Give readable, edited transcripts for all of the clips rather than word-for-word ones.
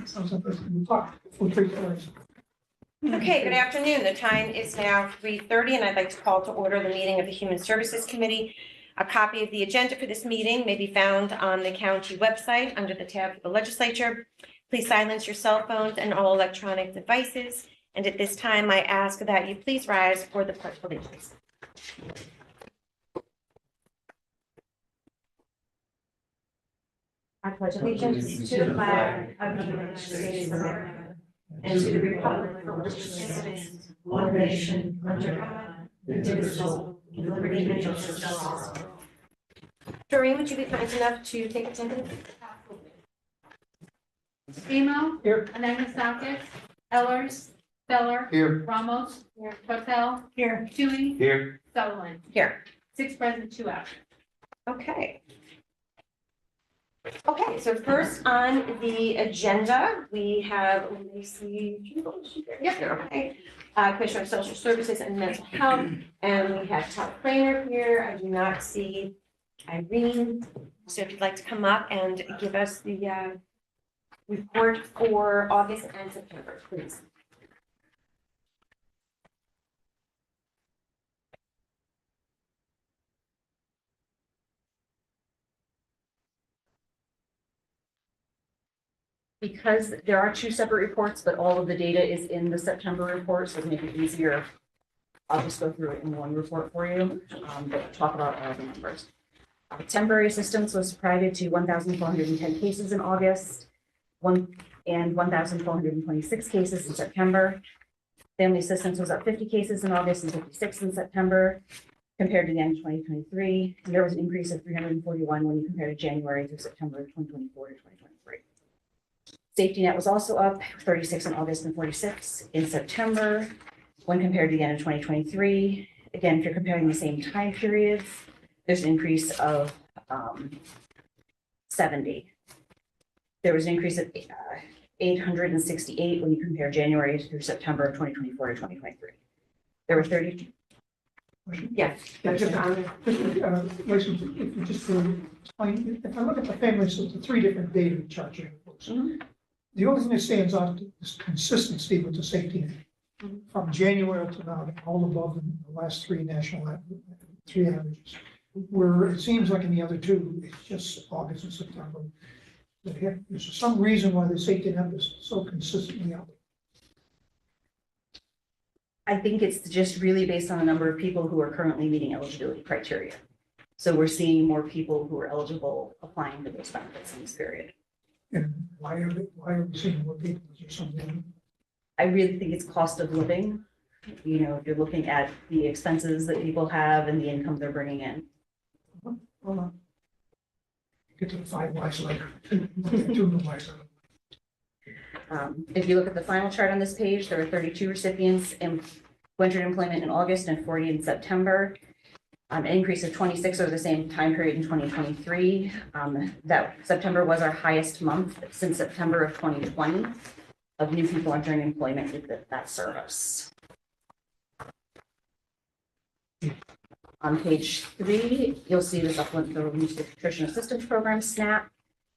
Sounds like we'll talk for 3 hours. Okay, good afternoon. The time is now 3:30, and I'd like to call to order the meeting of the Human Services Committee. A copy of the agenda for this meeting may be found on the county website under the tab for the legislature. Please silence your cell phones and all electronic devices. And at this time, I ask that you please rise for the pledge of allegiance. I pledge allegiance to the flag of the United States of America and to the republic for which it stands, one nation, under God, indivisible, with liberty and justice for all. Doreen, would you be kind enough to take attendance? Emo. Here. Anagnestakis. Ellers. Feller. Here. Ramos. Here. Hotel. Here. Tui. Here. Sutherland. Here. 6 present, 2 absent. Okay. Okay, so first on the agenda, we have Lacey. Yep. Okay. Commissioner of Social Services and Mental Health, and we have Todd Frainer here. I do not see Irene. So if you'd like to come up and give us the report for August and September, please. Because there are 2 separate reports, but all of the data is in the September report, so to make it easier, I'll just go through it in one report for you, but talk about all the numbers. Temporary assistance was provided to 1,410 cases in August, 1,426 cases in September. Family assistance was up 50 cases in August and 56 in September, compared to the end of 2023. And there was an increase of 341 when you compare to January through September of 2024 to 2023. Safety net was also up 36 in August and 46 in September when compared to the end of 2023. Again, if you're comparing the same time periods, there's an increase of 70. There was an increase of 868 when you compare January through September of 2024 to 2023. There were 30. Yes. Listen, if you just explain, if I look at the families, so the 3 different data charts you have. Mhm. The only thing that stands out is consistency with the safety net. From January to now, they're all above the last 3 national averages. Where it seems like in the other 2, it's just August and September. There's some reason why the safety net is so consistently up. I think it's just really based on the number of people who are currently meeting eligibility criteria. So we're seeing more people who are eligible applying for those benefits in this period. And why are we seeing more people? Is there something? I really think it's cost of living. You know, if you're looking at the expenses that people have and the income they're bringing in. Hold on. Get to the 5 whys later. 2 whys. If you look at the final chart on this page, there are 32 recipients in winter employment in August and 40 in September. An increase of 26 over the same time period in 2023. That September was our highest month since September of 2020 of new people entering employment with that service. On page 3, you'll see the supplement for nutrition assistance program, SNAP.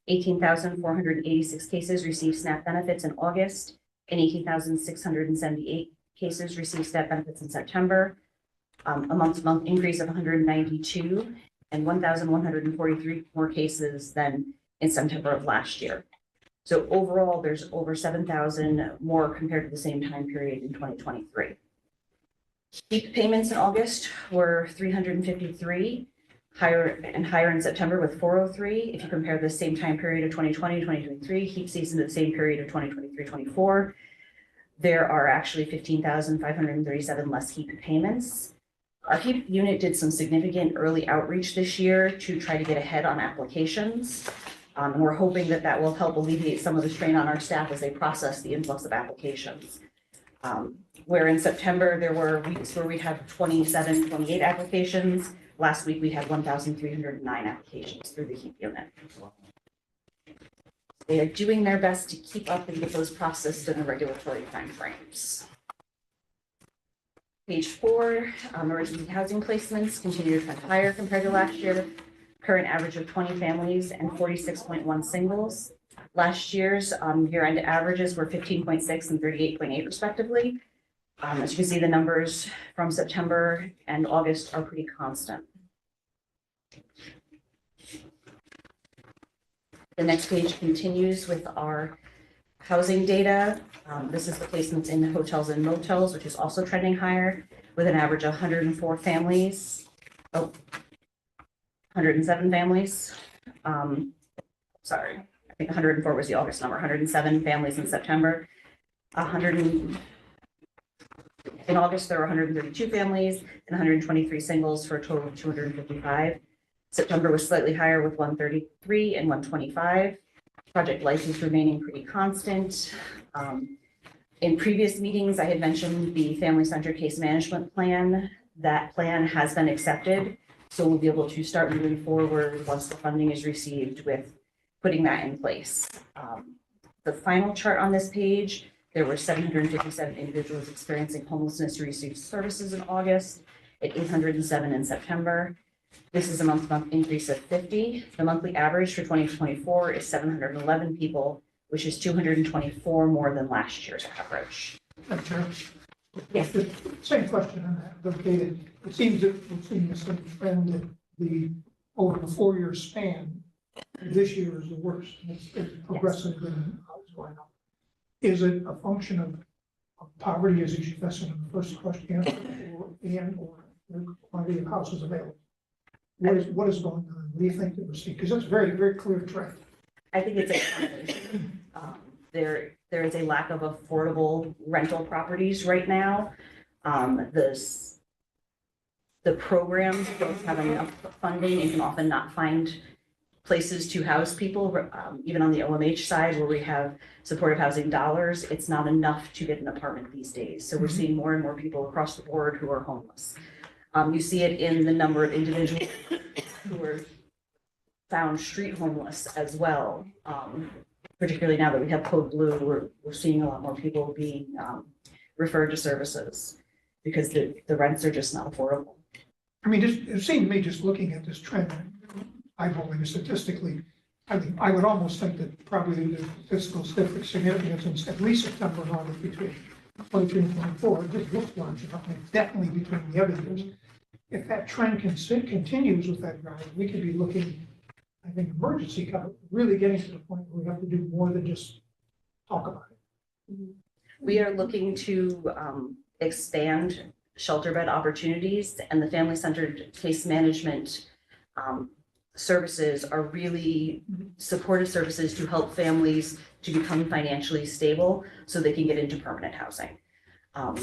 18,486 cases received SNAP benefits in August, and 18,678 cases received SNAP benefits in September. A month-to-month increase of 192 and 1,143 more cases than in September of last year. So overall, there's over 7,000 more compared to the same time period in 2023. HEAP payments in August were 353, higher in September with 403. If you compare the same time period of 2020 to 2023, HEAP season to the same period of 2023-24, there are actually 15,537 less HEAP payments. Our HEAP unit did some significant early outreach this year to try to get ahead on applications. And we're hoping that that will help alleviate some of the strain on our staff as they process the influx of applications. Where in September, there were weeks where we had 27, 28 applications. Last week, we had 1,309 applications through the HEAP unit. They are doing their best to keep up and get those processed in the regulatory timeframes. Page 4, emergency housing placements continue to trend higher compared to last year. Current average of 20 families and 46.1 singles. Last year's year-end averages were 15.6 and 38.8 respectively. As you can see, the numbers from September and August are pretty constant. The next page continues with our housing data. This is the placements in hotels and motels, which is also trending higher with an average of 104 families. 107 families. Sorry, I think 104 was the August number, 107 families in September. In August, there were 132 families and 123 singles for a total of 255. September was slightly higher with 133 and 125. Project life is remaining pretty constant. In previous meetings, I had mentioned the family-centered case management plan. That plan has been accepted. So we'll be able to start moving forward once the funding is received with putting that in place. The final chart on this page, there were 757 individuals experiencing homelessness who received services in August and 807 in September. This is a month-to-month increase of 50. The monthly average for 2024 is 711 people, which is 224 more than last year's average. Madam Chair? Yes. Same question on that, the data. It seems that we've seen this trend that over the 4-year span, this year is the worst. It's progressive and what's going on. Is it a function of poverty, as you suggested in the first question, or the quantity of houses available? What is going on? What do you think that we're seeing? Because that's a very, very clear trend. I think it's a combination. There is a lack of affordable rental properties right now. The programs don't have enough funding and can often not find places to house people. Even on the OMH side, where we have supportive housing dollars, it's not enough to get an apartment these days. So we're seeing more and more people across the board who are homeless. You see it in the number of individuals who are found street homeless as well. Particularly now that we have Code Blue, we're seeing a lot more people being referred to services because the rents are just not affordable. I mean, it seemed to me, just looking at this trend, eyeballing it statistically, I would almost think that probably the fiscal significance in at least September and August between 23 and 24, this looks large enough, and it's definitely between the other years. If that trend continues with that rise, we could be looking, I think, emergency cover, really getting to the point where we have to do more than just talk about it. We are looking to expand shelter bed opportunities, and the family-centered case management services are really supportive services to help families to become financially stable so they can get into permanent housing.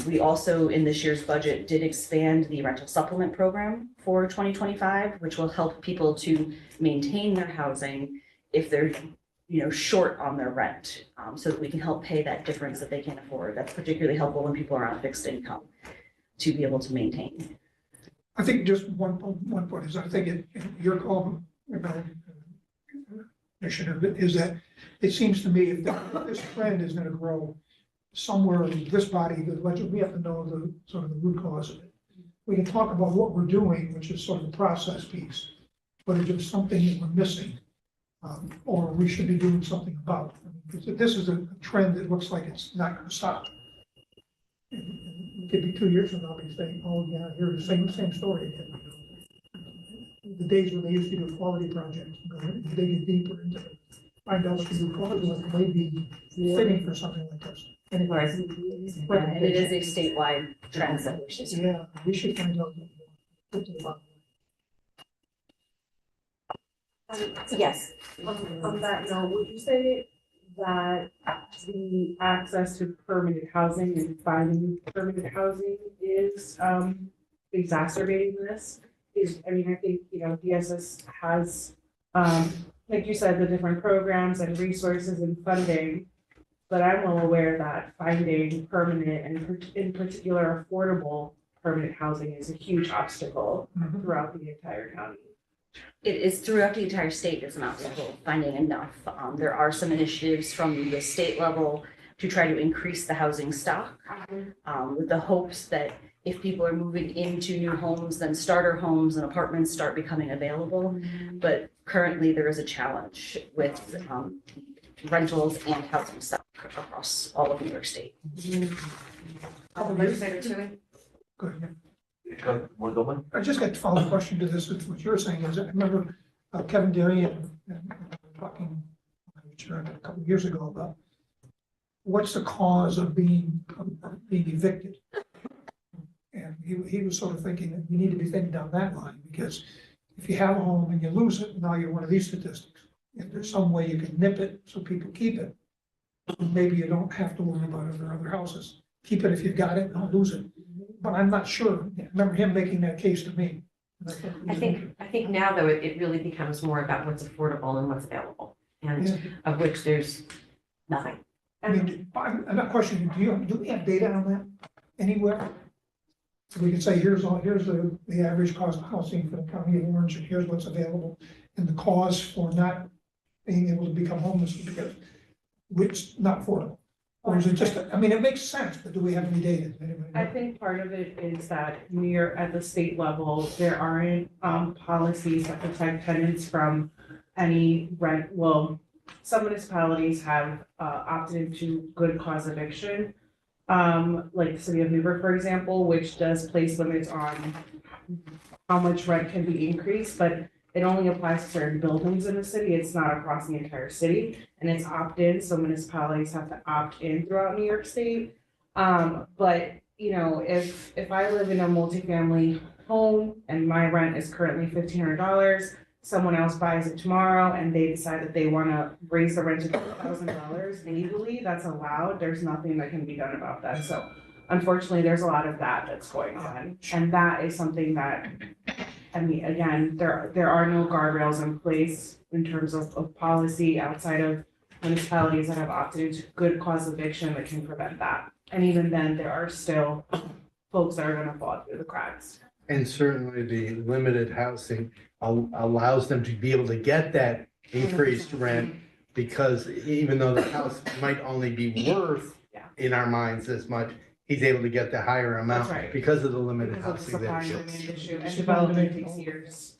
We also, in this year's budget, did expand the rental supplement program for 2025, which will help people to maintain their housing if they're, short on their rent, so that we can help pay that difference that they can't afford. That's particularly helpful when people are on fixed income to be able to maintain. I think just one point is, I think your call, Commissioner, is that it seems to me if this trend is going to grow somewhere in this body, the budget, we have to know the sort of the root cause of it. We can talk about what we're doing, which is sort of the process piece, but if there's something that we're missing, or we should be doing something about. This is a trend that looks like it's not going to stop. It could be 2 years from now, we say, oh yeah, here's the same story again. The days when they used to do quality projects, dig deeper into it, find out what the root cause was, may be fitting for something like this. Anyway, And it is a statewide trend that we should see. yeah, we should find out. Yes. On that note, would you say that the access to permanent housing and finding permanent housing is exacerbating this? I think, DSS has, like you said, the different programs and resources and funding, but I'm well aware that finding permanent and in particular affordable permanent housing is a huge obstacle throughout the entire county. It is throughout the entire state, it's an obstacle finding enough. There are some initiatives from the state level to try to increase the housing stock, with the hopes that if people are moving into new homes, then starter homes and apartments start becoming available. But currently there is a challenge with rentals and housing stock across all of New York State. Legislator Tui? Good. One. I just got to follow the question to this, what you're saying is, I remember Kevin Derry and talking, I'm sure, a couple of years ago about what's the cause of being evicted? And he was sort of thinking that you need to be thinking down that line, because if you have a home and you lose it, now you're one of these statistics. If there's some way you can nip it so people keep it, maybe you don't have to worry about other houses. Keep it if you've got it, don't lose it. But I'm not sure. I remember him making that case to me. I think now though, it really becomes more about what's affordable and what's available, and Yeah. of which there's nothing. I mean, I'm not questioning, do we have data on that anywhere? So we can say, here's the average cost of housing for the county of Orange, and here's what's available, and the cause for not being able to become homeless is because it's not affordable. Or is it just, I mean, it makes sense, but do we have any data? Anybody know? I think part of it is that near at the state level, there aren't policies that protect tenants from any rent. Well, some municipalities have opted into good cause eviction. Like the city of Newburgh, for example, which does place limits on how much rent can be increased, but it only applies to certain buildings in the city. It's not across the entire city, and it's opt-in, so municipalities have to opt in throughout New York State. But you know, if I live in a multifamily home and my rent is currently $1,500, someone else buys it tomorrow and they decide that they want to raise the rent to $2,000 legally, that's allowed. There's nothing that can be done about that. So unfortunately, there's a lot of that's going on, and that is something that, I mean, again, there are no guardrails in place in terms of policy outside of municipalities that have opted into good cause eviction that can prevent that. And even then, there are still folks that are gonna fall through the cracks. And certainly the limited housing allows them to be able to get that increased rent, because even though the house might only be worth Yeah. in our minds as much, he's able to get the higher amount That's right. because of the limited Because of the housing supply that and he demand issue, and It's development about- takes years.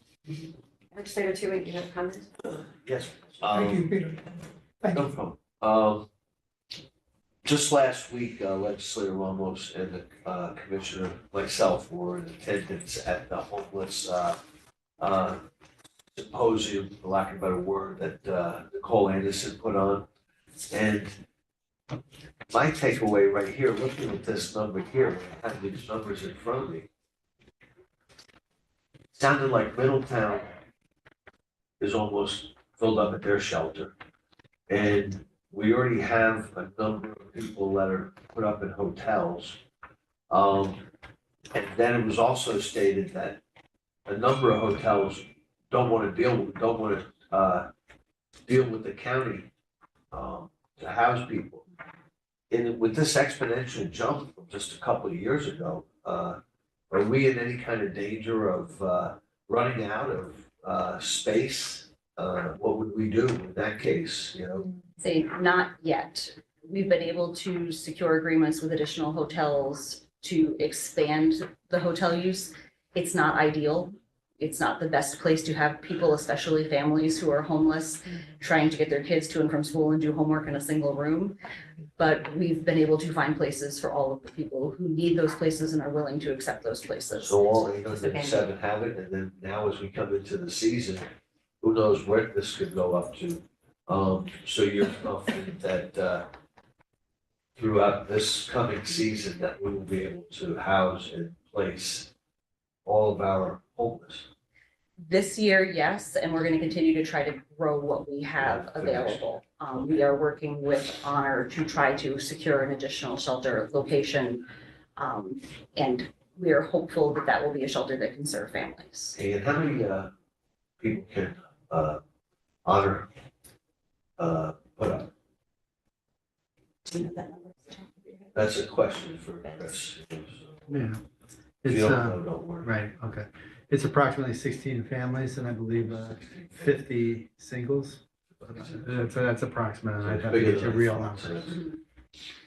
Legislator Tui, do you have comments? Yes. Thank you, Peter. Thank No you. problem. Just last week, Legislator Ramos and the Commissioner, myself, were in attendance at the homeless symposium, for lack of a better word, that Nicole Anderson put on. And my takeaway right here, looking at this number here, I have these numbers in front of me, sounded like Middletown is almost filled up at their shelter. And we already have a number of people that are put up in hotels. And then it was also stated that a number of hotels don't want to deal with the county to house people. And with this exponential jump from just a couple of years ago, are we in any kind of danger of running out of space? What would we do in that case, you know? Say, not yet. We've been able to secure agreements with additional hotels to expand the hotel use. It's not ideal. It's not the best place to have people, especially families who are homeless, trying to get their kids to and from school and do homework in a single room. But we've been able to find places for all of the people who need those places and are willing to accept those places. So all 807 have it, and then now as we come into the season, who knows where this could go up to? So you're confident that throughout this coming season that we will be able to house and place all of our homeless? This year, yes, and we're going to continue to try to grow what we have available. We are working with Honor to try to secure an additional shelter location. And we are hopeful that that will be a shelter that can serve families. And how many people can Honor put up? Do you know that number? That's a question for Chris. Yeah. If It's, you don't know, don't worry. right, okay. It's approximately 16 families and I believe 50 singles. That's approximate, and I'd have to get you a real number.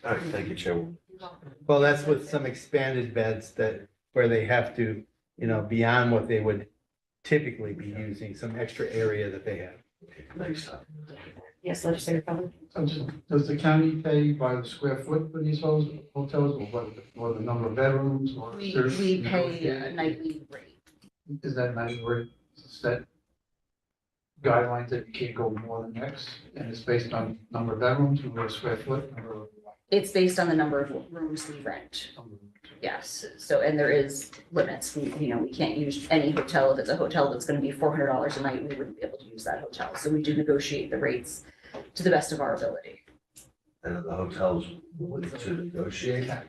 All right, thank you, Chairwoman. Well, that's with some expanded beds where they have to, beyond what they would typically be using, some extra area that they have. Thanks. Yes, legislator Feller? Does the county pay by the square foot for these hotels, or what, or the number of bedrooms, or? is there We pay a negotiated- nightly rate. Is that nightly rate set guidelines that you can't go more than X, and it's based on number of bedrooms, number of square foot, number of. It's based on the number of rooms we rent. Yes, so, and there is limits, we can't use any hotel, if it's a hotel that's gonna be $400 a night, we wouldn't be able to use that hotel, so we do negotiate the rates to the best of our ability. And the hotels willing to negotiate. Yes,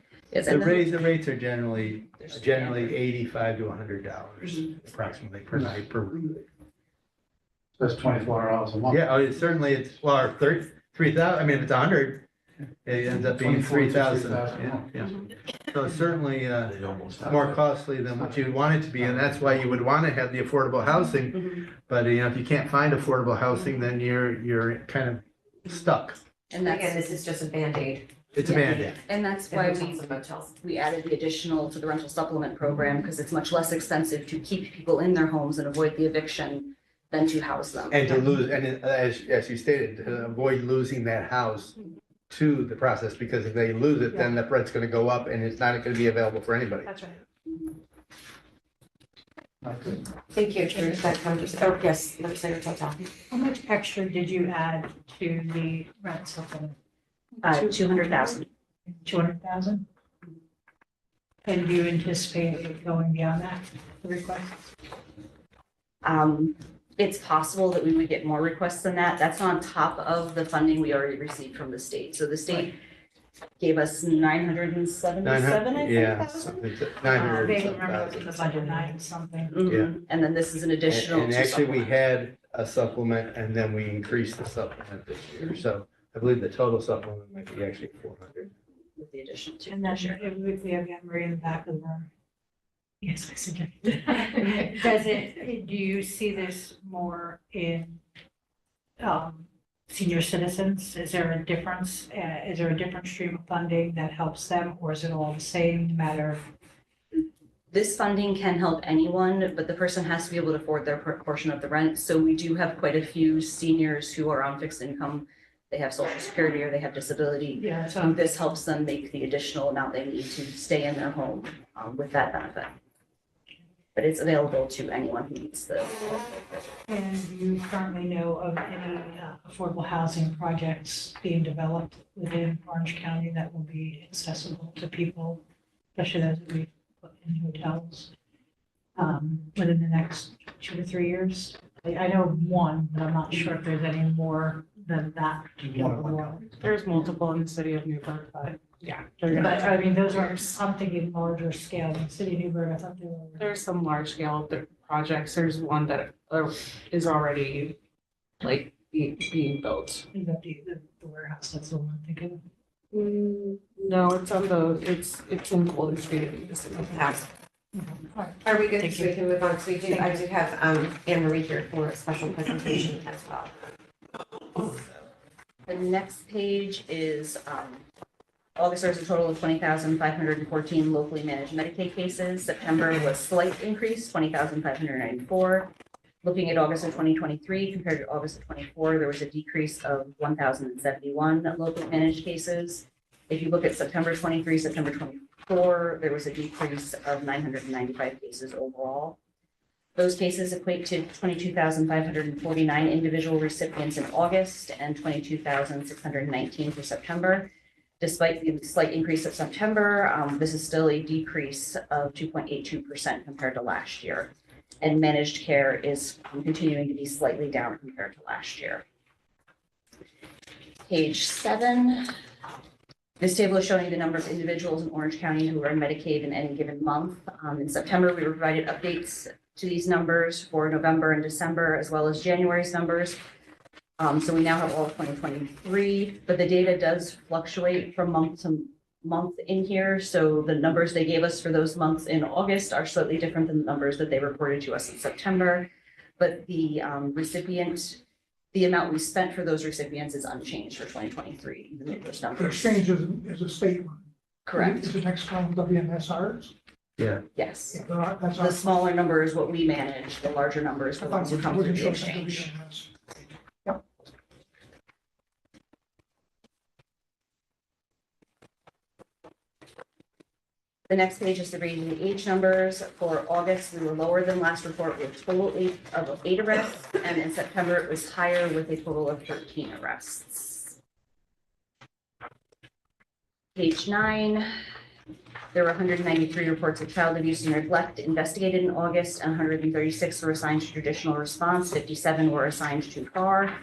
The and then rates are generally $85 to $100 approximately per night per room. That's $2,400 a month. Yeah, well, 3,000, I mean, if it's 100, it ends up being 3,000. 3,000. Yeah. So it's certainly, They almost have more that. costly than what you'd want it to be, and that's why you would want to have the affordable housing. Mhm. But, if you can't find affordable housing, then you're kind of stuck. And Again, that's, this is just a Band-Aid. It's a Band-Aid. and that's in why hotels and motels. we added the additional to the rental supplement program, because it's much less expensive to keep people in their homes and avoid the eviction than to house them. And to lose, and as you stated, to avoid losing that house to the process, because if they lose it, then the rent's gonna go up and it's not gonna be available for anybody. That's right. Okay. Thank you, Chair. That covers, oh, yes, legislator Total. How much extra did you add to the rent supplement? 200,000. 200,000? And do you anticipate it going beyond that, the request? It's possible that we would get more requests than that. That's on top of the funding we already received from the state. So the state gave us 977, I think, Yeah, thousand. it's 900 They and remember something. it was the budget 9 something. Mhm. And then this is an additional. And to actually, we supplement. had a supplement and then we increased the supplement this year. So I believe the total supplement might be actually 400. With the additional two. And then if we have Anne Marie in the back of the room. Yes, I suggest. Do you see this more in senior citizens? Is there a difference? Is there a different stream of funding that helps them, or is it all the same, no matter? This funding can help anyone, but the person has to be able to afford their portion of the rent. So we do have quite a few seniors who are on fixed income. They have social security or they have disability. Yeah, so This helps them make the additional amount they need to stay in their home with that benefit. But it's available to anyone who needs the. And do you currently know of any affordable housing projects being developed within Orange County that will be accessible to people, especially those that we put in hotels, within the next 2 to 3 years? I know of one, but I'm not sure if there's any more than that. There's multiple in the city of Newburgh, but yeah, they're But gonna, I mean, those are something in larger scale. In the city of Newburgh, I thought they were. there's some large scale projects. There's one that is already like being built. You got the warehouse, that's the one I'm thinking of. No, it's in Golden Street. House. All right. Are we good? Thank So we you. can move on. So we do, I do have Anne Marie here for a special presentation as well. The next page is, August, there was a total of 20,514 locally managed Medicaid cases. September was slight increase, 20,594. Looking at August of 2023 compared to August of 24, there was a decrease of 1,071 locally managed cases. If you look at September 23, September 24, there was a decrease of 995 cases overall. Those cases equate to 22,549 individual recipients in August and 22,619 for September. Despite the slight increase of September, this is still a decrease of 2.82% compared to last year. And managed care is continuing to be slightly down compared to last year. Page 7. This table is showing the number of individuals in Orange County who are in Medicaid in any given month. In September, we provided updates to these numbers for November and December, as well as January's numbers. So we now have all of 2023, but the data does fluctuate from month to month in here. So the numbers they gave us for those months in August are slightly different than the numbers that they reported to us in September. But the the amount we spent for those recipients is unchanged for 2023, even though those The numbers. exchange is a state one. Correct, Is the next column WMSRs? yes. Yeah, there are- that's The our- smaller number is what we manage, the larger number is I the thought ones who we come were through the gonna show some exchange. WMS. The next page is the rating the age numbers. For August, we were lower than last report with a total of 8 arrests, and in September it was higher with a total of 13 arrests. Page 9, there were 193 reports of child abuse and neglect investigated in August, and 136 were assigned to traditional response, 57 were assigned to FAR.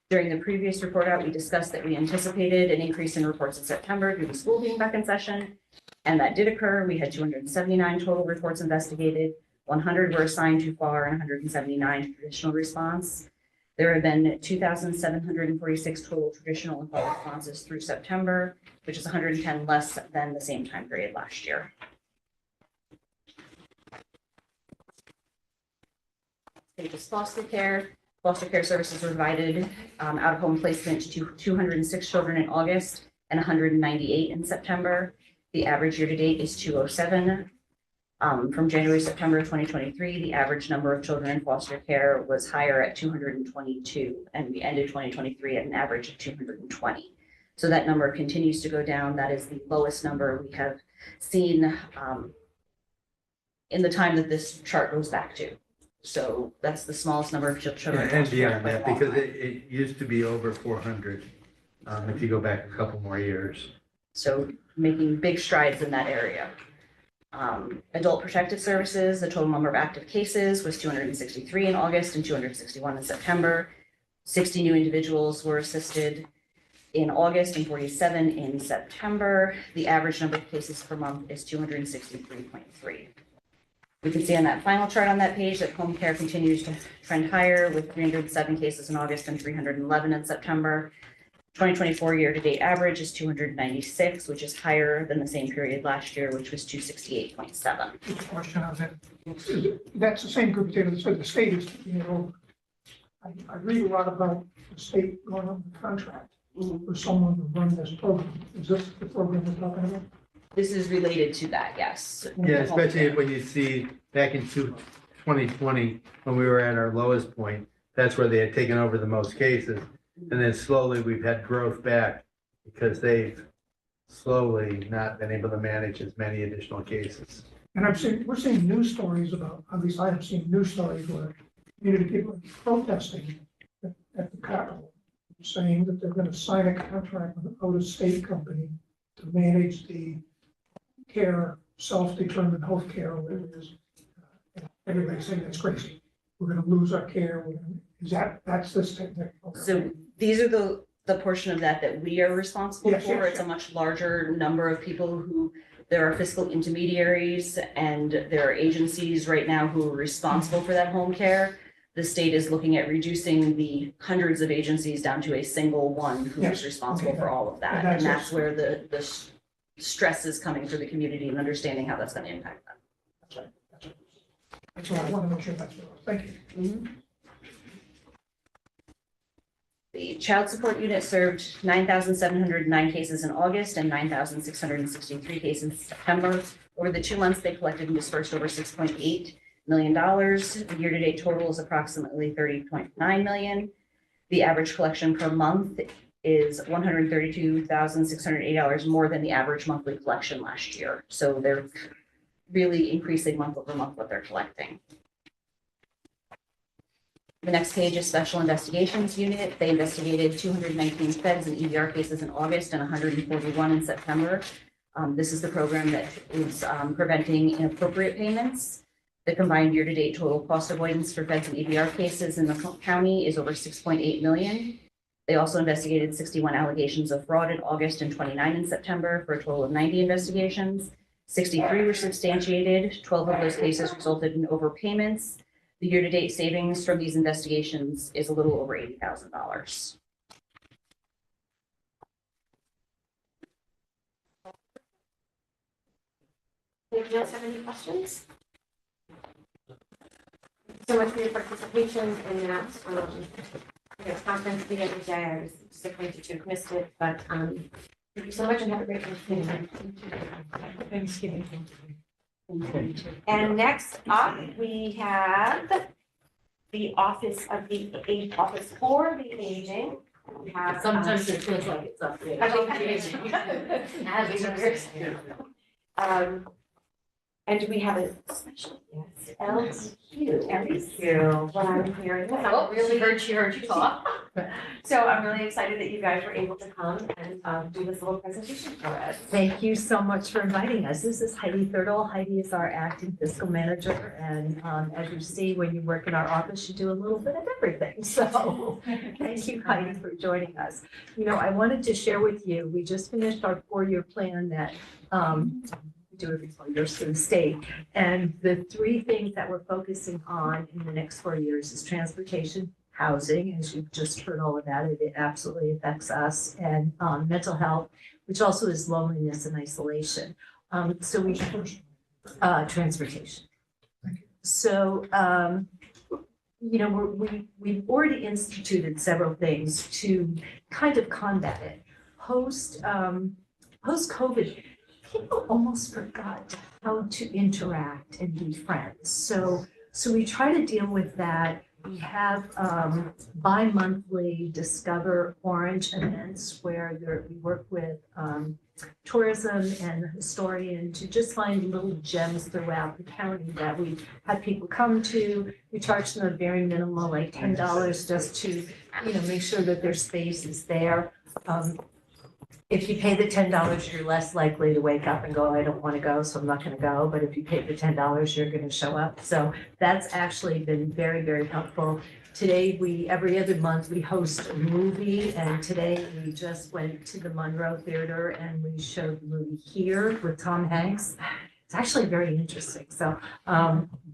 During the previous report out, we discussed that we anticipated an increase in reports in September due to school being back in session. And that did occur. We had 279 total reports investigated. 100 were assigned to FAR and 179 to traditional response. There have been 2,746 total traditional and FAR responses through September, which is 110 less than the same time period last year. Page is foster care. Foster care services provided out-of-home placement to 206 children in August and 198 in September. The average year-to-date is 207. From January to September of 2023, the average number of children in foster care was higher at 222, and we ended 2023 at an average of 220. So that number continues to go down. That is the lowest number we have seen in the time that this chart goes back to. So that's the smallest number of children. And beyond that, because it used to be over 400, if you go back a couple more years. So making big strides in that area. Adult protective services, the total number of active cases was 263 in August and 261 in September. 60 new individuals were assisted in August and 47 in September. The average number of cases per month is 263.3. We can see on that final chart on that page that home care continues to trend higher with 307 cases in August and 311 in September. 2024 year-to-date average is 296, which is higher than the same period last year, which was 268.7. Just a question on that. That's the same group of data that said the state is taking it over. I read a lot about the state going on the contract for someone to run this program. Is this the program we're talking about? This is related to that, yes. Yeah, especially when you see back in 2020, when we were at our lowest point, that's where they had taken over the most cases. And then slowly we've had growth back because they've slowly not been able to manage as many additional cases. And we're seeing news stories about, at least I have seen news stories where community people are protesting at the Capitol, saying that they're going to sign a contract with an out-of-state company to manage the care, self-determined health care, or whatever it is. Everybody's saying that's crazy. We're going to lose our care. That's this technical. So these are the portion of that we are responsible Yes, for. yes, It's a much larger number of people who, there are fiscal intermediaries and there are agencies right now who are responsible for that home care. The state is looking at reducing the hundreds of agencies down to a single one who is Yes, responsible okay. for all of that. And And that's that's where the stress is coming for the community and understanding how that's going to impact them. That's what I want to make sure that's what. Thank you. The child support unit served 9,709 cases in August and 9,663 cases in September. Over the 2 months, they collected and dispersed over $6.8 million. The year-to-date total is approximately $30.9 million. The average collection per month is $132,608 more than the average monthly collection last year. So they're really increasing month over month what they're collecting. The next page is Special Investigations Unit. They investigated 219 feds and EBR cases in August and 141 in September. This is the program that is preventing inappropriate payments. The combined year-to-date total cost avoidance for feds and EBR cases in the county is over $6.8 million. They also investigated 61 allegations of fraud in August and 29 in September for a total of 90 investigations. 63 were substantiated. 12 of those cases resulted in overpayments. The year-to-date savings from these investigations is a little over $80,000. Anybody else have any questions? Thank you so much for your participation in that, conference the other day. I was disappointed to have missed it, but, thank you so much and have a great Thanksgiving. Thanksgiving. And next up, we have the Office for the Aging. We have, Sometimes it feels like it's up there. And we have a special guest, LQ. LQ. What I'm hearing. Oh, she heard you talk. So I'm really excited that you guys were able to come and do this little presentation for us. Thank you so much for inviting us. This is Heidi Thurtle. Heidi is our acting fiscal manager. And as you see, when you work in our office, you do a little bit of everything. So thank you, Heidi, for joining us. You know, I wanted to share with you, we just finished our 4-year plan that we do every 4 years for the state. And the 3 things that we're focusing on in the next 4 years is transportation, housing, as you've just heard all about it, it absolutely affects us, and mental health, which also is loneliness and isolation. So we, transportation. So, you know, we've already instituted several things to kind of combat it. Post-COVID, people almost forgot how to interact and be friends. So we try to deal with that. We have bi-monthly Discover Orange events where we work with tourism and the historian to just find little gems throughout the county that we have people come to. We charge them a very minimal, like $10, just to, you know, make sure that their space is there. If you pay the $10, you're less likely to wake up and go, I don't want to go, so I'm not going to go. But if you pay the $10, you're going to show up. So that's actually been very, very helpful. Today, every other month, we host a movie. And today we just went to the Monroe Theater and we showed the movie Here with Tom Hanks. It's actually very interesting. So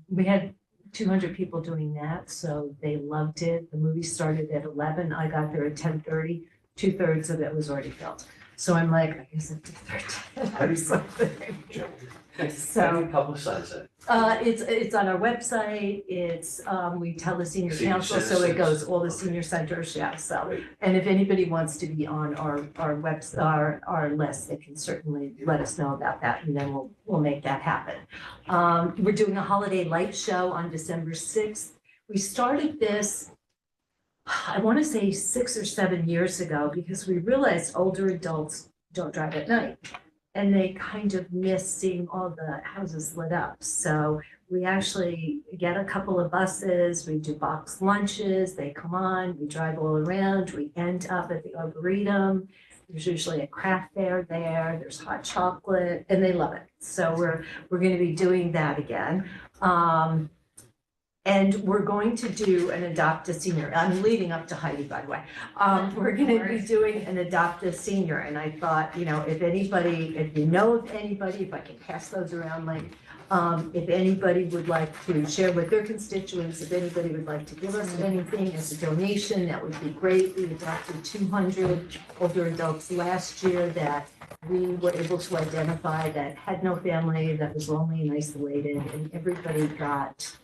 we had 200 people doing that. So they loved it. The movie started at 11. I got there at 10:30. 2/3 of it was already filled. So I'm like, I guess it's 13 or something. How do you publicize it? It's on our website. It's, we tell the senior Senior council, so it citizens. goes all the senior centers, yeah, so. And if anybody wants to be on our list, they can certainly let us know about that, and then we'll make that happen. We're doing a holiday light show on December 6th. We started this, I want to say 6 or 7 years ago, because we realized older adults don't drive at night. And they kind of miss seeing all the houses lit up. So we actually get a couple of buses, we do box lunches, they come on, we drive all around, we end up at the Arboretum. There's usually a craft fair there, there's hot chocolate, and they love it. So we're going to be doing that again. And we're going to do an Adopt a Senior. I'm leading up to Heidi, by the way. We're going to be doing an Adopt a Senior. And I thought, you know, if you know of anybody, if I can pass those around, like, if anybody would like to share with their constituents, if anybody would like to give us anything as a donation, that would be great. We adopted 200 older adults last year that we were able to identify that had no family, that was lonely and isolated, and everybody got,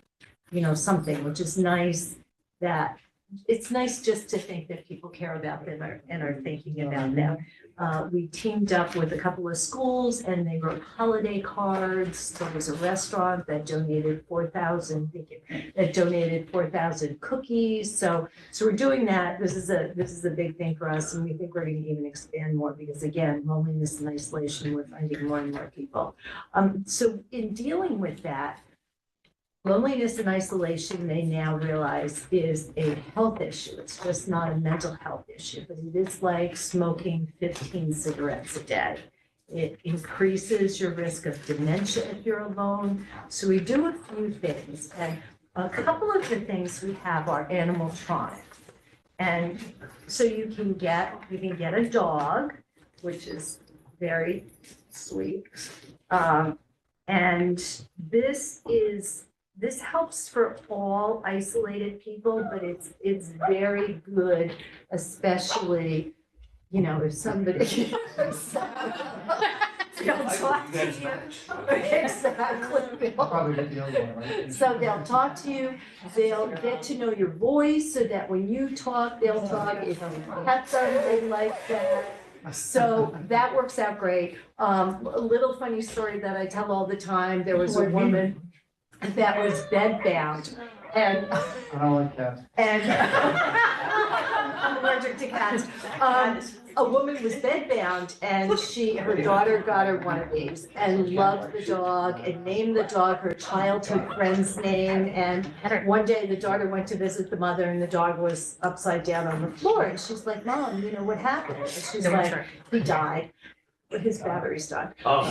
you know, something, which is nice. That it's nice just to think that people care about them and are thinking about them. We teamed up with a couple of schools and they wrote holiday cards. There was a restaurant that donated 4,000 cookies. So we're doing that. This is a big thing for us, and we think we're going to even expand more because, again, loneliness and isolation, we're finding more and more people. So in dealing with that, loneliness and isolation, they now realize, is a health issue. It's just not a mental health issue, but it is like smoking 15 cigarettes a day. It increases your risk of dementia if you're alone. So we do a few things, and a couple of the things we have are animatronics. And so you can get a dog, which is very sweet. And this helps for all isolated people, but it's very good, especially, you know, if somebody they'll talk to you. Exactly. Probably get the other one, right? So they'll talk to you, they'll get to know your voice so that when you talk, they'll talk. If you pet them, they like that. So that works out great. A little funny story that I tell all the time, there was a woman that was bedbound, and I don't like that. I'm allergic to cats. a woman was bedbound and her daughter got her one of these and loved the dog and named the dog her childhood friend's name. And one day the daughter went to visit the mother and the dog was upside down on the floor. And she's like, Mom, you know what happened? And she's like, he died. His battery's done. Oh,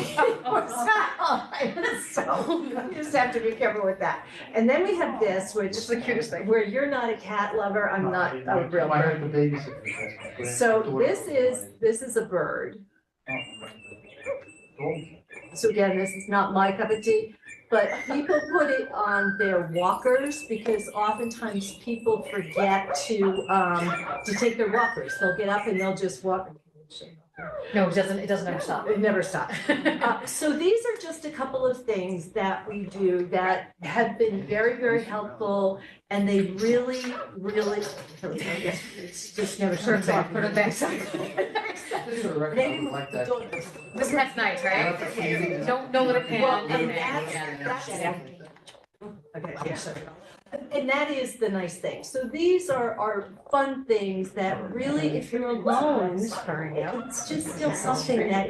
So you just have to be careful with that. And then we have this, which It's the cutest thing. where you're not a cat lover, I'm not a real Might bird. have to babysit me, that's my So granddaughter. this is a bird. Oh. So again, this is not my cup of tea, but people put it on their walkers because oftentimes people forget to take their walkers. They'll get up and they'll just walk. No, it doesn't ever stop. It never stops. So these are just a couple of things that we do that have been very, very helpful. And they really, really, it's just never turns off. Put it back. Just for the record, I would like that. That's nice, right? Don't let it pan. Well, and that's, okay, yeah, shut it off. And that is the nice thing. So these are fun things that really, if you're alone, it's just still something that,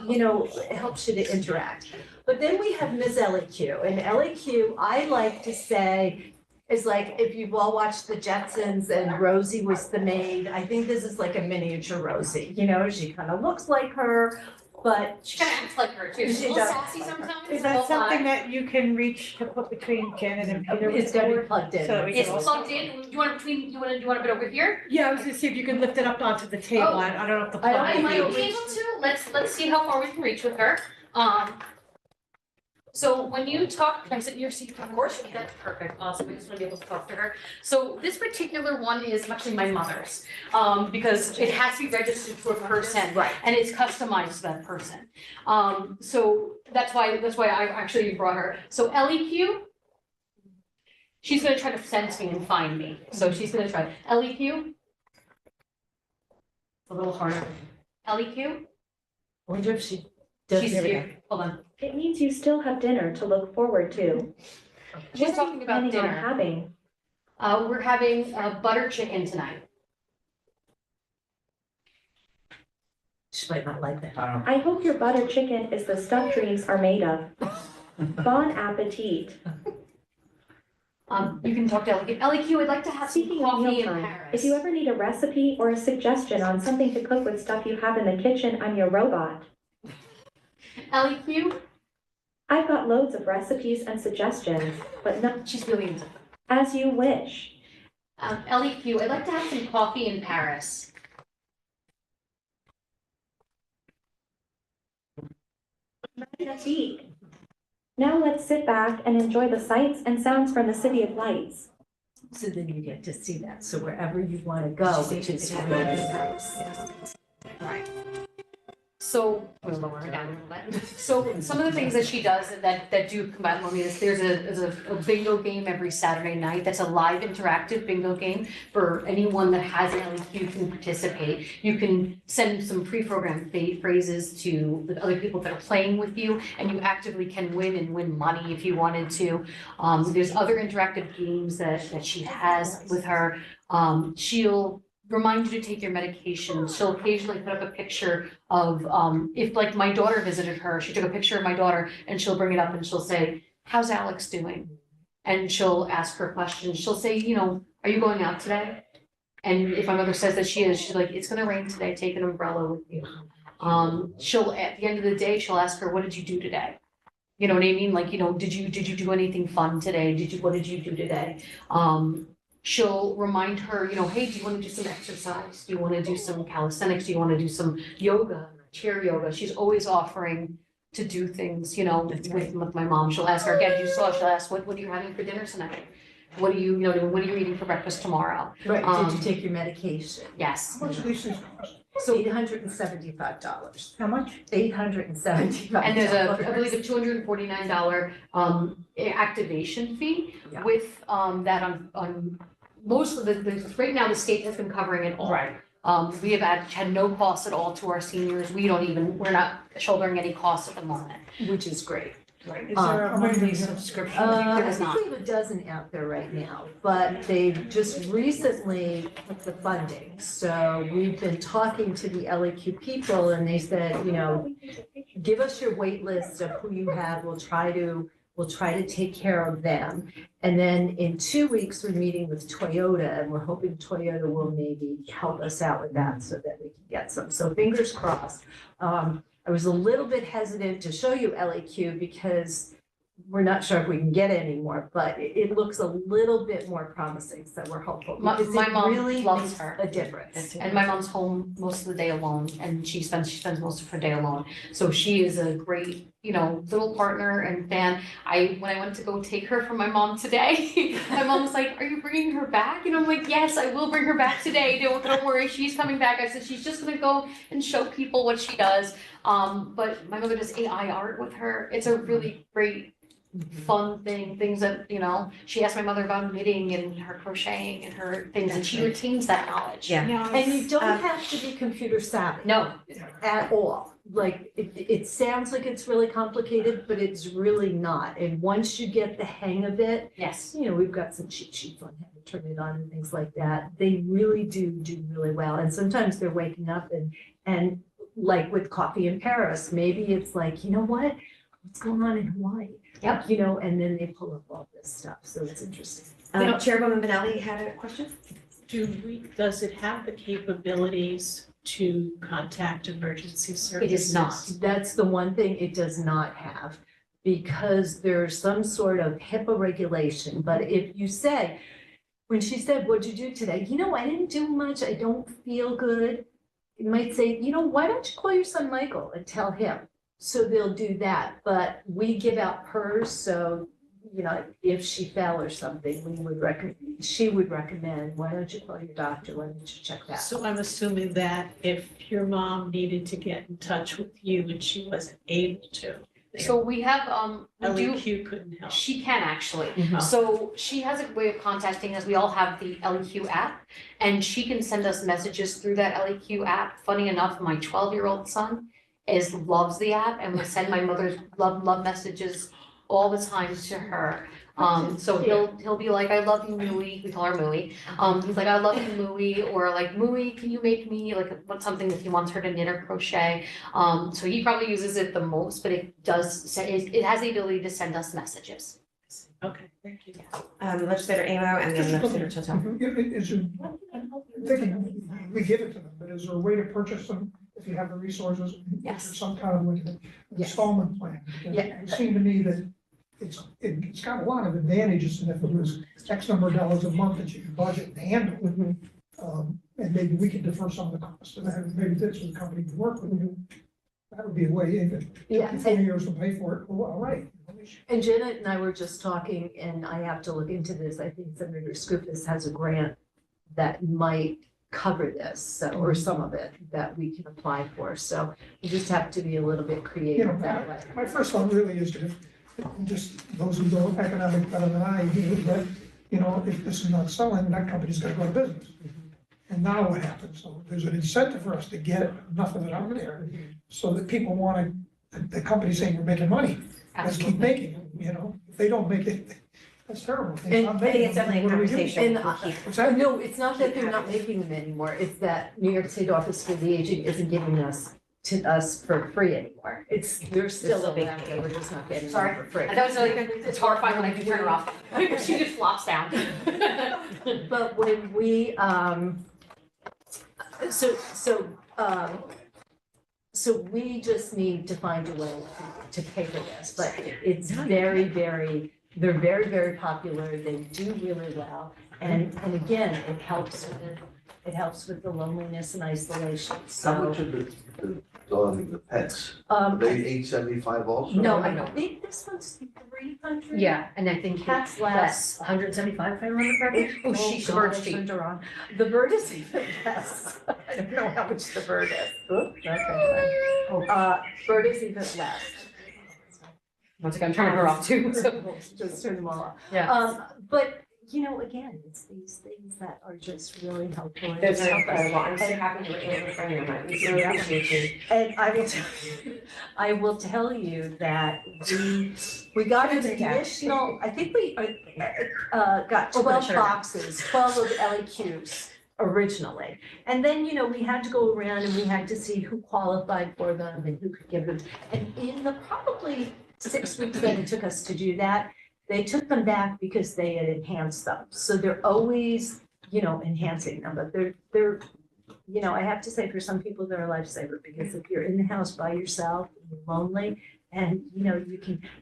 you know, helps you to interact. But then we have Ms. LEQ, and LEQ, I like to say, is like, if you've all watched the Jetsons and Rosie was the maid, I think this is like a miniature Rosie, you know, she kind of looks like her, but She kind of acts like her too. She's a She little does. sassy sometimes. Is a that little something hot. that you can reach to put between Janet and Peter? it's gonna be plugged in. So we It's can- plugged in. Do you want it between, do you want a bit over here? Yeah, I was gonna see if you could lift it up onto the table. Oh. I don't know if the I don't plug. I think might we be able to. Let's see how far we can reach with her. So when you talk, can I sit in your seat? Of course you can. That's perfect. Awesome. I just want to be able to talk to her. So this particular one is actually my mother's, because it has to be registered to a person. Right. And it's customized to that person. So that's why I actually brought her. So LEQ, she's gonna try to sense me and find me. So she's gonna try. LEQ. A little harder. LEQ. Wonder if she does. She's Here we go. here. Hold on. It means you still have dinner to look forward to. She's talking about Planning on dinner. having. We're having butter chicken tonight. She might not like that. I don't know. I hope your butter chicken is the stuff dreams are made of. Bon appetit. You can talk to LEQ. LEQ, I'd like to have some Speaking of coffee in mealtime, Paris. if you ever need a recipe or a suggestion on something to cook with stuff you have in the kitchen, I'm your robot. LEQ, I've got loads of recipes and suggestions, but no, she's really into as you wish. LEQ, I'd like to have some coffee in Paris. Bon appetit. Now let's sit back and enjoy the sights and sounds from the City of Lights. So then you get to see that. So wherever you want to go, which is really nice. Right. So, we'll lower her down a little bit. So some of the things that she does that do combine with me is there's a bingo game every Saturday night. That's a live interactive bingo game for anyone that has an LEQ can participate. You can send some pre-programmed phrases to the other people that are playing with you, and you actively can win and win money if you wanted to. There's other interactive games that she has with her. She'll remind you to take your medication. She'll occasionally put up a picture of, if like my daughter visited her, she took a picture of my daughter and she'll bring it up and she'll say, how's Alex doing? And she'll ask her questions. She'll say, you know, are you going out today? And if my mother says that she is, she's like, it's gonna rain today, take an umbrella with you. She'll, at the end of the day, she'll ask her, what did you do today? You know what I mean? Like, you know, did you do anything fun today? What did you do today? She'll remind her, you know, hey, do you want to do some exercise? Do you want to do some calisthenics? Do you want to do some yoga, chair yoga? She's always offering to do things, you know, with my mom. She'll ask her again, she'll ask, what are you having for dinner tonight? What are you eating for breakfast tomorrow? Right, did you take your medication? Yes. How much do these things cost? So $875. How much? $875. And there's I believe a $249 activation fee Yeah. with that on most of the right now the state has been covering it all. Right. We have had no cost at all to our seniors. We're not shouldering any costs at the moment. Which is great. Is there a monthly subscription? There is I not. think we have a dozen out there right now, but they've just recently put the funding. So we've been talking to the LAQ people and they said, you know, give us your wait list of who you have. We'll try to take care of them. And then in 2 weeks, we're meeting with Toyota and we're hoping Toyota will maybe help us out with that so that we can get some. So fingers crossed. I was a little bit hesitant to show you LAQ because we're not sure if we can get any more, but it looks a little bit more promising, so we're hopeful. My because it mom really loves makes her. a difference. And my mom's home most of the day alone, and she spends most of her day alone. So she is a great, little partner and fan. When I went to go take her from my mom today, my mom was like, "Are you bringing her back?" And I'm like, "Yes, I will bring her back today. Don't worry, she's coming back." I said she's just gonna go and show people what she does. But my mother does AI art with her. It's a really great fun things that, she asked my mother about knitting and her crocheting and her things, and she retains that knowledge. Yeah. Now, And you don't have to be computer savvy. No, At all. Like, it sounds like it's really complicated, but it's really not. And once you get the hang of it, yes. we've got some cheat sheets on how to turn it on and things like that. They really do really well. And sometimes they're waking up and like with Coffee in Paris, maybe it's like, you know what? What's going on in Hawaii? Yep. And then they pull up all this stuff. So it's interesting. Chairwoman Benelli had a question? Does it have the capabilities to contact emergency services? It is not. That's the one thing it does not have, because there's some sort of HIPAA regulation. But if you say, when she said, "What'd you do today?" I didn't do much. I don't feel good. It might say, why don't you call your son Michael and tell him? So they'll do that. But we give out PERS, so, if she fell or something, she would recommend, why don't you call your doctor? Why don't you check that? So I'm assuming that if your mom needed to get in touch with you and she wasn't able to, So we have, we do, LEQ couldn't help. she can actually. Mhm. So she has a way of contacting us. We all have the LEQ app, and she can send us messages through that LEQ app. Funny enough, my 12-year-old son loves the app and will send my mother's love messages all the time to her. So he'll be like, "I love you, Mooey." We call her Mooey. He's like, "I love you, Mooey," or like, "Mooey, can you make me what's something if he wants her to knit or crochet?" So he probably uses it the most, but it has the ability to send us messages. Okay, thank you. Legislator Amo and then Legislator Chilton. Is there, I'm thinking, we give it to them, but is there a way to purchase them if you have the resources? Yes. Is there some kind of like an Yes. installment plan? Because Yeah. It seemed to me that it's got a lot of advantages, and if it was X number of dollars a month that you could budget and handle, and maybe we could defer some of the costs, and maybe this was a company to work with. That would be a way, if it Yeah, took 4 years to pay for it, well, all right. And Janet and I were just talking, and I have to look into this. I think Senator Scoofus has a grant that might cover this, so, or some of it that we can apply for. So we just have to be a little bit You creative know, that way. my first thought really is to, just those who know economic better than I do, that, if this is not selling, that company's gonna go out of business. And now what happens? So there's an incentive for us to get enough of it out there, so that people want to, the company's saying we're making money, let's keep making it, If they don't make it, that's terrible. If they're not And- I think making it's them, definitely a what do we do? conversation. And What's that? no, it's not that they're not making them anymore. It's that New York State Office for the Aging isn't giving us to us for free anymore. They're still a big around there, we're just not getting Sorry. them for free. I thought it's horrifying when I can turn her off. She just flops down. But when we, so we just need to find a way to pay for this, but it's very, they're very, very popular, they do really well. And again, it helps with the loneliness and isolation, How so. much of the dog, the pets, Um, they $875 also? no, I think this one's 300. Yeah, and I think Cats less. 175 if I remember correctly. Oh, she's God, bird I feet. turned her on. The bird is even less. I don't know how much the bird is. Oops, okay. Bird is even less. Once again, I'm turning her off too, so. Just turn them all off. Yeah. But you know, again, it's these things that are just really helpful. and Those just are help us. incredible. I'm so happy you were able to bring them. We really appreciate you. And I will tell you that we got an additional, I think we got Open it, 12 shut it down. boxes, 12 of LEQs originally. And then, you know, we had to go around and we had to see who qualified for them and who could give them. And in the probably 6 weeks that it took us to do that, they took them back because they had enhanced them. So they're always, you know, enhancing them, but they're, you know, I have to say for some people, they're a lifesaver because if you're in the house by yourself, and you're lonely, and, you know,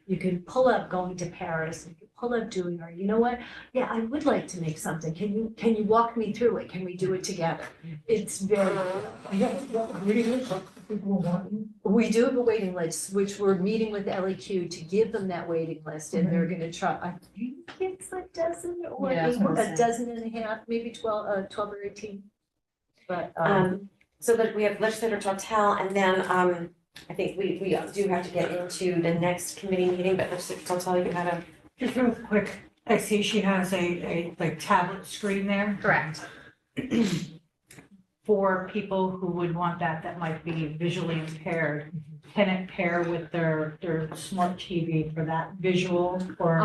you can pull up going to Paris, you can pull up doing, or you know what? Yeah, I would like to make something. Can you walk me through it? Can we do it together? It's very, we do have a waiting list, which we're meeting with LEQ to give them that waiting list, and they're gonna try, I think it's a dozen or Yeah, I was gonna a dozen and a half, maybe 12 or 18. But, So that we have legislator Tortel, and then, I think we do have to get into the next committee meeting, but legislator Tortel, you had a. Just real quick, I see she has a like tablet screen there. Correct. For people who would want that might be visually impaired. Can it pair with their smart TV for that visual or?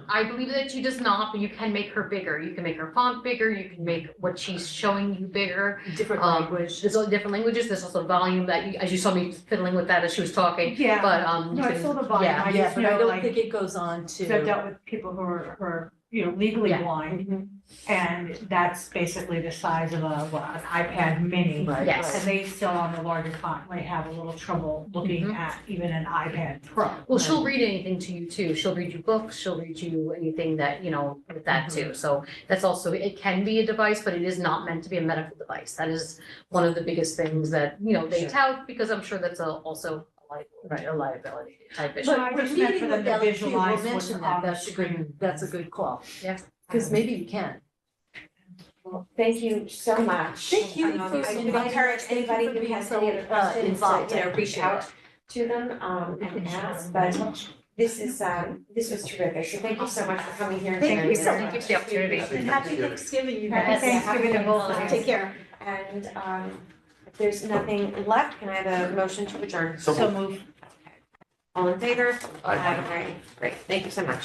I believe that she does not, but you can make her bigger. You can make her font bigger. You can make what she's showing you bigger. different language. There's all different languages. There's also volume that you, as you saw me fiddling with that as she was talking. Yeah. But, No, you I can- saw the volume. yeah. I Yeah, just but I know don't like, think it goes on because I've to, dealt with people who are, you know, legally Yeah. blind. And that's basically the size of an iPad mini. Right. Yes. And they still on the larger font might have a little trouble looking Mhm. at even an iPad Pro. Well, she'll read anything to you too. She'll read you books. She'll read you anything that, you know, with that too. So that's also, it can be a device, but it is not meant to be a medical device. That is one of the biggest things that, you know, they tout because I'm sure that's also a liability type issue. But I but we're just meant meeting for with them to LEQ, visualize we'll what's mention on that, the that's a good, that's a good call. Yeah. Because maybe you can. Well, thank you so much. Thank you I for would inviting encourage us. Thank you anybody for who being has so, any other questions involved. to, you I know, reach appreciate out it. to them, and ask, but this was terrific, so thank you so much for coming here. Thank you so tonight. Thank you for the opportunity. And happy Thanksgiving, you Happy guys. Thanksgiving to both of you. Take care. And, if there's nothing left, can I have a motion to adjourn? So move. All in favor? Aye. Great, thank you so much.